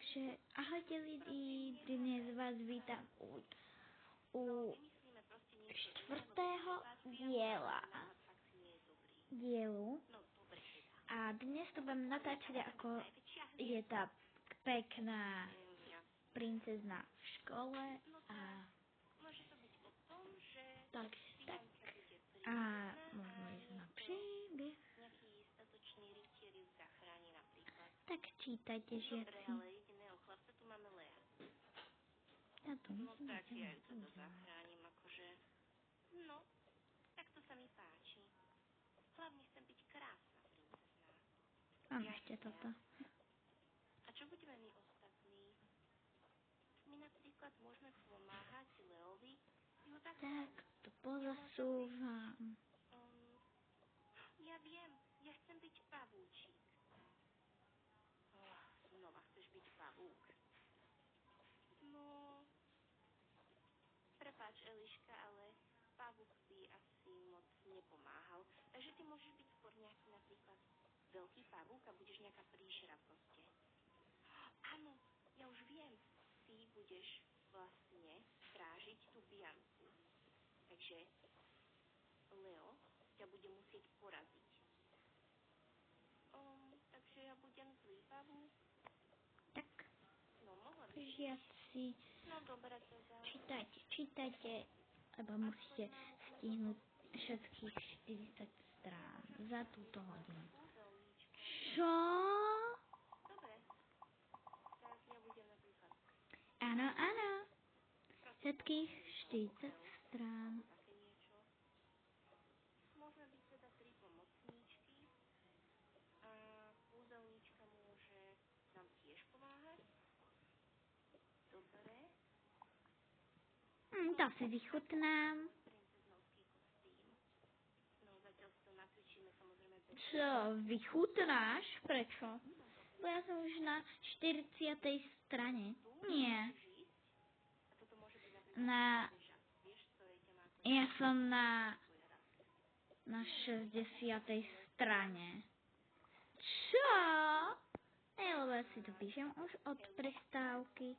Takže ahojte lidi, dnes vás vítam u čtvrtého dielu a dnes to budem natáčať, ako je tá pekná princezna v škole a tak a môžeme ísť na príbeh. Tak čítajte, žiaci. Ja to myslím, že ja ju teda zachránim, akože... No, tak to sa mi páči. Hlavne chcem byť krásna princezná. Mám ešte toto. A čo budeme my ostatní? My napríklad môžeme pomáhať Leovi. Tak, to pozasúvam. Ja viem, ja chcem byť pavúčik. Znova chceš byť pavúk. No, prepáč, Eliška, ale pavúk by asi moc nepomáhal. Takže ty môžeš byť skôr nejaký napríklad veľký pavúk a budeš nejaká príšera proste. Áno, ja už viem. Ty budeš vlastne strážiť tú Bianku. Takže Leo ťa bude musieť poraziť. Takže ja budem zlý pavúk. Tak, no, mohla by žiaci, no dobre teda. čítajte, lebo musíte stihnúť všetkých 40 strán za túto hodinu. Čo? Dobre, tak ja budem napríklad Áno, všetkých 40 strán. také niečo. Môžeme byť teda 3 pomocníčky a kúzelníčka môže nám tiež pomáhať. Dobre. To si vychutnám. Princeznovský kostým. No zatiaľ si to nacvičíme samozrejme bez... Čo, vychutnáš? Prečo? Bo ja som už na 40. strane. Nie. A toto môže byť napríklad beža. Vieš, ktorej ťa má ako... Ja som na 60. strane. Čo? Lebo ja si to píšem už od prestávky.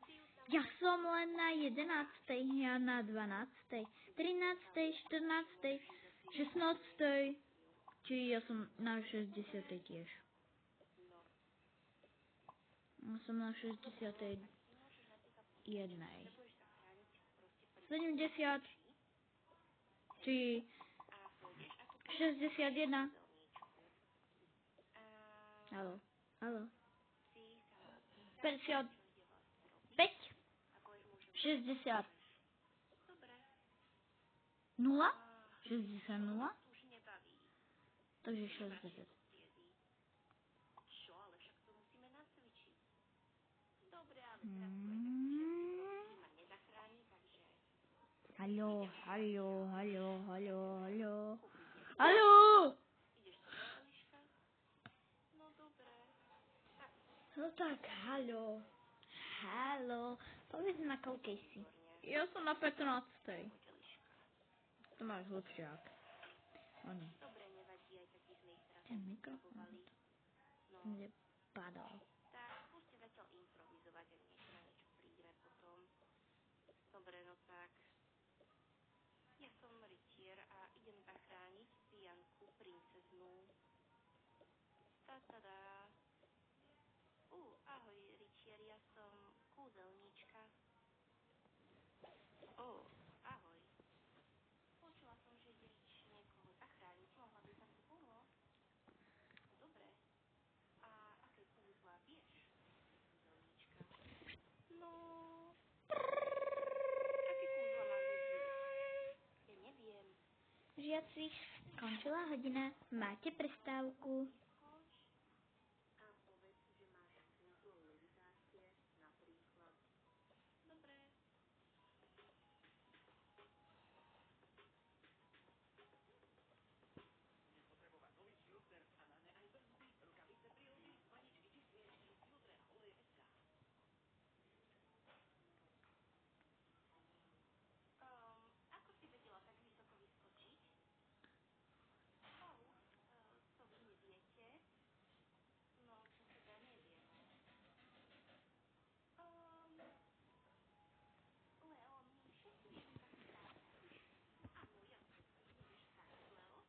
Ja som len na 11. Ja na 12. 13. 14. 16. Či ja som na 60. tiež. Ja som na 61. 70. Či 61. Haló. 55. 60. 0. 60 0. Takže 60. Čo, ale však to musíme nacvičiť. Dobre, ale teraz ma nezachráni, takže... Haló. Ideš so mnou, Eliška? No dobre. Tak. No tak, haló. Povedz na koľkej si. Ja som na 15. To máš lepšiak. Oni. Dobre, nevadí, aj taký sme ich teraz Ten mikrofón no. nepadal. Tak, skúste zatiaľ improvizovať, ak niečo na niečo prídeme potom. Dobre, no tak. Ja som rytier a idem zachrániť Bianku, princeznú. Tá. Ahoj, rytier, ja som kúzelníčka. Ahoj. Počula som, že ideš niekoho zachrániť. Mohla by som ti pomôcť? Dobre. A aké kúzla vieš, kúzelníčka? No... Aké kúzla mám vedieť? Ja neviem. Žiaci, skončila hodina. Máte prestávku?